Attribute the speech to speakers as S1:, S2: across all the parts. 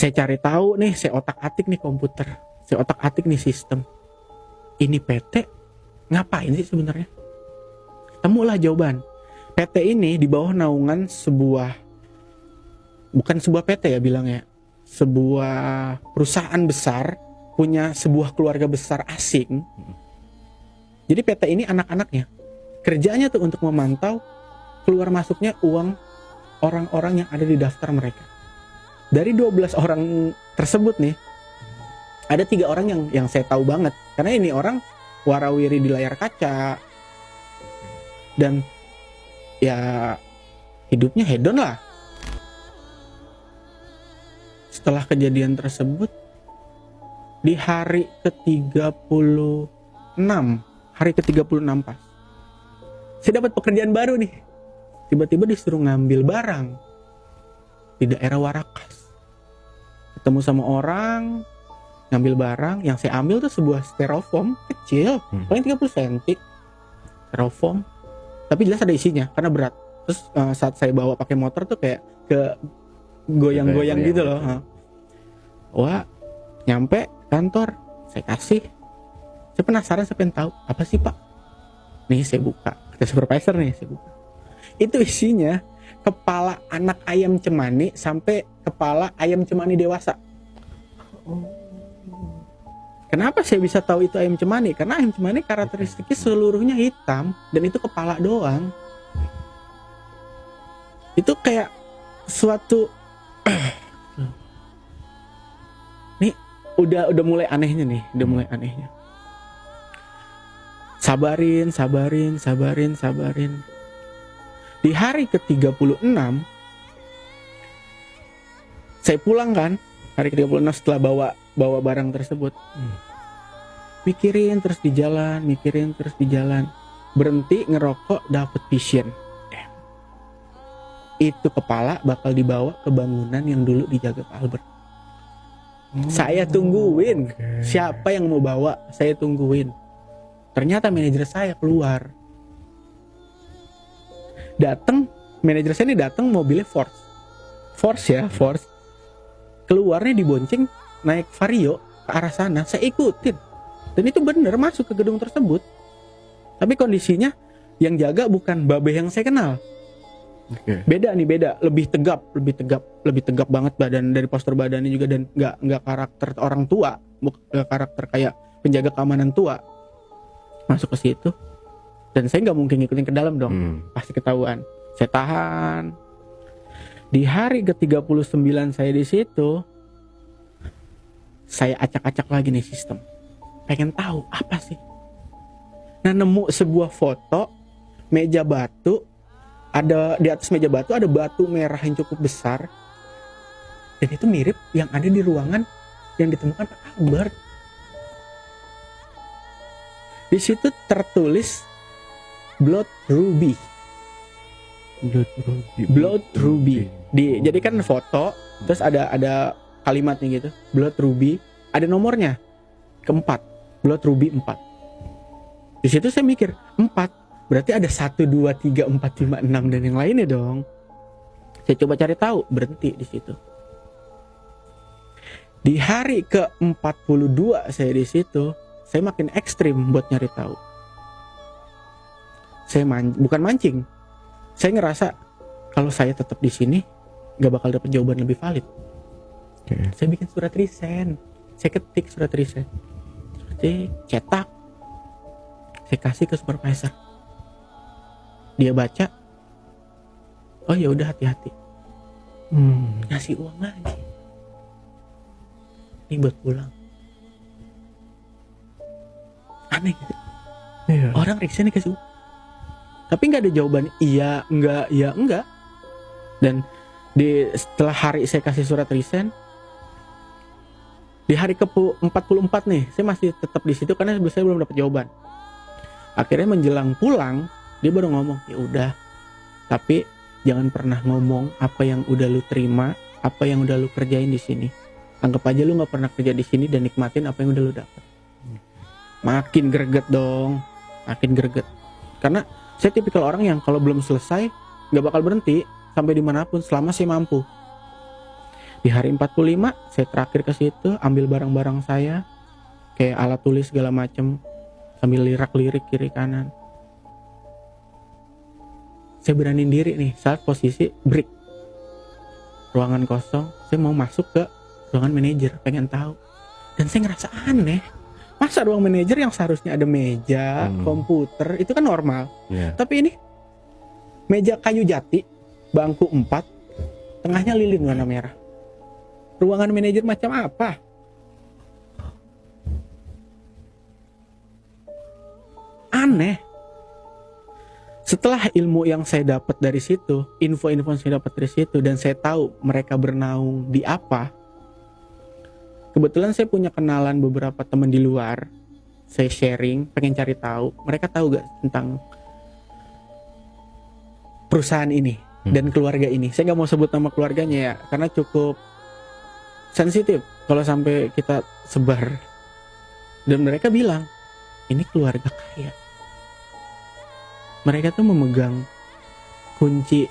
S1: Saya cari tahu nih, saya otak-atik nih komputer, saya otak-atik nih sistem. Ini PT ngapain sih sebenarnya? Temulah jawaban. PT ini di bawah naungan bukan sebuah PT ya bilangnya, sebuah perusahaan besar, punya sebuah keluarga besar asing. Jadi PT ini anak-anaknya kerjanya tuh untuk memantau keluar masuknya uang orang-orang yang ada di daftar mereka. Dari 12 orang tersebut nih, ada 3 orang yang saya tahu banget, karena ini orang warawiri di layar kaca dan ya hidupnya hedon lah. Setelah kejadian tersebut, di hari ke-36 pas, saya dapat pekerjaan baru nih. Tiba-tiba disuruh ngambil barang di daerah Warakas. Ketemu sama orang, ngambil barang. Yang saya ambil tuh sebuah styrofoam kecil, paling 30 cm. Styrofoam, tapi jelas ada isinya karena berat. Terus saat saya bawa pakai motor tuh kayak ke goyang-goyang gitu loh. Wah, nyampe kantor, saya kasih. Saya penasaran, saya pengen tahu apa sih Pak. Nih saya buka, kata supervisor nih, saya buka. Itu isinya kepala anak ayam cemani sampai kepala ayam cemani dewasa. Kenapa saya bisa tahu itu ayam cemani? Karena ayam cemani karakteristiknya seluruhnya hitam dan itu kepala doang. Itu kayak suatu nih udah mulai anehnya nih, udah mulai anehnya. Sabarin. Di hari ke-36 saya pulang kan, hari ke-36 setelah bawa barang tersebut. Mikirin terus di jalan, berhenti ngerokok, dapet vision. Itu kepala bakal dibawa ke bangunan yang dulu dijaga Pak Albert. Saya tungguin siapa yang mau bawa, saya tungguin. Ternyata manajer saya keluar. Manajer saya ini datang mobilnya Force. Keluarnya dibonceng naik Vario ke arah sana, saya ikutin. Dan itu bener masuk ke gedung tersebut. Tapi kondisinya yang jaga bukan babe yang saya kenal. Beda, lebih tegap banget badan, dari postur badannya juga, dan nggak karakter orang tua, bukan karakter kayak penjaga keamanan tua. Masuk ke situ. Dan saya nggak mungkin ngikutin ke dalam dong, pasti ketahuan. Saya tahan. Di hari ke-39 saya di situ, saya acak-acak lagi nih sistem. Pengen tahu apa sih. Nah, nemu sebuah foto meja batu. Ada di atas meja batu ada batu merah yang cukup besar. Dan itu mirip yang ada di ruangan yang ditemukan Pak Albert. Di situ tertulis Blood Ruby. Jadi kan foto, terus ada kalimatnya gitu, Blood Ruby, ada nomornya, ke-4, Blood Ruby 4. Di situ saya mikir, 4, berarti ada 1, 2, 3, 4, 5, 6 dan yang lainnya dong. Saya coba cari tahu, berhenti di situ. Di hari ke-42 saya di situ, saya makin ekstrim buat nyari tahu. Saya bukan mancing. Saya ngerasa kalau saya tetap di sini nggak bakal dapat jawaban lebih valid. Saya bikin surat resign. Saya ketik surat resign. Saya cetak. Saya kasih ke supervisor. Dia baca. Oh ya udah, hati-hati. Ngasih uang lagi. Ini buat pulang. Aneh gitu. Iya. Orang resign dikasih uang. Tapi nggak ada jawaban iya, enggak. Dan setelah hari saya kasih surat resign, di hari ke-44 nih, saya masih tetap di situ karena saya belum dapat jawaban. Akhirnya menjelang pulang, dia baru ngomong, ya udah, tapi jangan pernah ngomong apa yang udah lu terima, apa yang udah lu kerjain di sini. Anggap aja lu nggak pernah kerja di sini dan nikmatin apa yang udah lu dapat. Makin greget dong, karena saya tipikal orang yang kalau belum selesai nggak bakal berhenti sampai dimanapun selama saya mampu. Di hari 45 saya terakhir ke situ, ambil barang-barang saya, kayak alat tulis segala macem, sambil lirak-lirik kiri kanan. Saya beraniin diri nih saat posisi break, ruangan kosong. Saya mau masuk ke ruangan manajer, pengen tahu. Dan saya ngerasa aneh, masa ruang manajer yang seharusnya ada meja, komputer, itu kan normal. Tapi ini meja kayu jati, bangku 4, tengahnya lilin warna merah. Ruangan manajer macam apa? Aneh. Setelah ilmu yang saya dapat dari situ, info-info yang saya dapat dari situ, dan saya tahu mereka bernaung di apa. Kebetulan saya punya kenalan beberapa teman di luar. Saya sharing, pengen cari tahu. Mereka tahu gak tentang perusahaan ini dan keluarga ini. Saya nggak mau sebut nama keluarganya ya, karena cukup sensitif kalau sampai kita sebar. Dan mereka bilang, ini keluarga kaya. Mereka tuh memegang kunci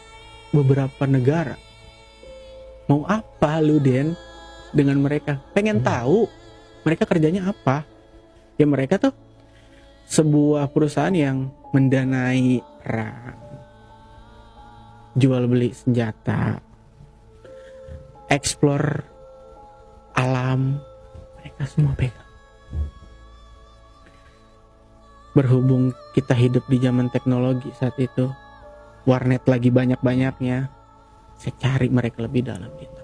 S1: beberapa negara. Mau apa lu, Den, dengan mereka? Pengen tahu mereka kerjanya apa? Ya mereka tuh sebuah perusahaan yang mendanai perang, jual beli senjata, explore alam, mereka semua pegang. Berhubung kita hidup di zaman teknologi saat itu, warnet lagi banyak-banyaknya, saya cari mereka lebih dalam gitu.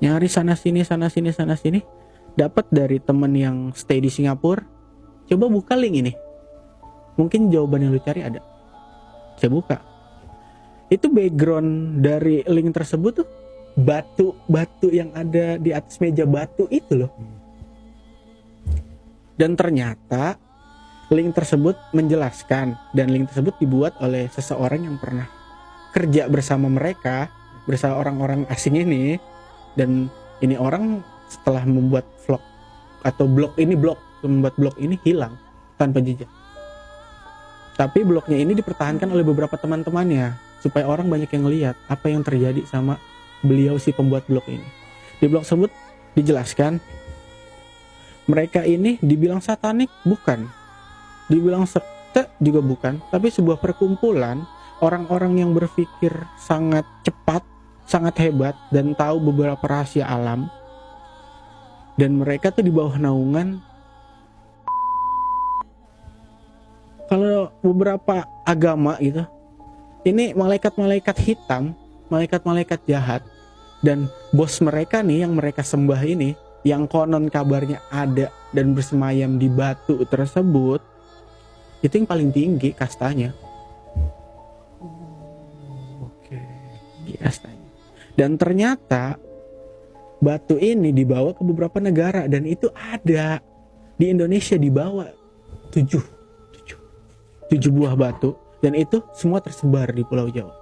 S1: Nyari sana sini, dapat dari temen yang stay di Singapura. Coba buka link ini, mungkin jawaban yang lu cari ada. Saya buka, itu background dari link tersebut tuh batu yang ada di atas meja batu itu loh. Dan ternyata link tersebut menjelaskan, dan link tersebut dibuat oleh seseorang yang pernah kerja bersama mereka, bersama orang-orang asing ini. Dan ini orang setelah membuat vlog atau membuat blog ini hilang tanpa jejak. Tapi blognya ini dipertahankan oleh beberapa teman-temannya supaya orang banyak yang lihat apa yang terjadi sama beliau si pembuat blog ini. Di blog tersebut dijelaskan mereka ini dibilang satanik bukan, dibilang sekte juga bukan, tapi sebuah perkumpulan orang-orang yang berpikir sangat cepat, sangat hebat, dan tahu beberapa rahasia alam. Dan mereka tuh di bawah naungan, kalau beberapa agama gitu, ini malaikat-malaikat hitam, malaikat-malaikat jahat. Dan bos mereka nih yang mereka sembah ini, yang konon kabarnya ada dan bersemayam di batu tersebut, itu yang paling tinggi kastanya.
S2: Oke.
S1: Kastanya. Dan ternyata batu ini dibawa ke beberapa negara, dan itu ada di Indonesia, dibawa 7 buah batu, dan itu semua tersebar di Pulau Jawa.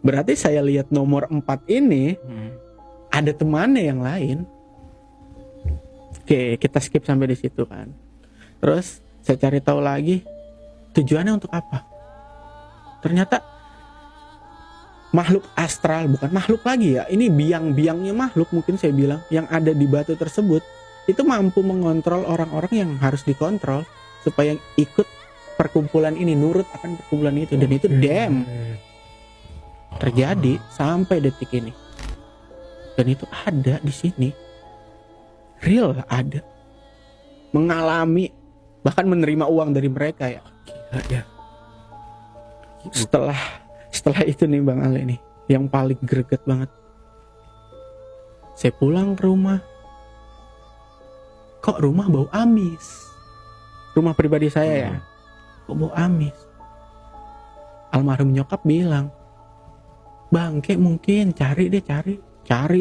S1: Berarti saya lihat nomor 4 ini ada temannya yang lain. Oke, kita skip sampai di situ kan. Terus saya cari tahu lagi tujuannya untuk apa. Ternyata makhluk astral, bukan makhluk lagi ya, ini biang-biangnya makhluk mungkin saya bilang, yang ada di batu tersebut itu mampu mengontrol orang-orang yang harus dikontrol supaya ikut perkumpulan ini, nurut akan perkumpulan itu. Dan itu terjadi sampai detik ini. Dan itu ada di sini, real ada, mengalami, bahkan menerima uang dari mereka ya.
S2: Ya.
S1: Setelah itu nih Bang Ale nih, yang paling greget banget. Saya pulang ke rumah, kok rumah bau amis. Rumah pribadi saya ya, kok bau amis. Almarhum nyokap bilang, bangke mungkin, cari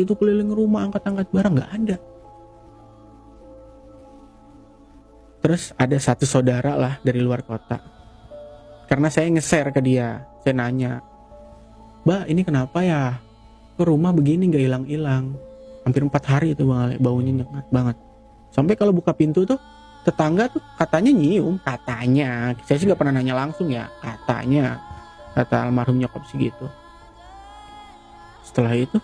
S1: itu keliling rumah, angkat-angkat barang, nggak ada. Terus ada satu saudara lah dari luar kota, karena saya nge-share ke dia, saya nanya, Mbak ini kenapa ya, ke rumah begini nggak hilang-hilang, hampir 4 hari itu Bang Ale, baunya nyengat banget. Sampai kalau buka pintu tuh tetangga tuh katanya nyium, katanya, saya sih nggak pernah nanya langsung ya, katanya, kata almarhum nyokap segitu. Setelah itu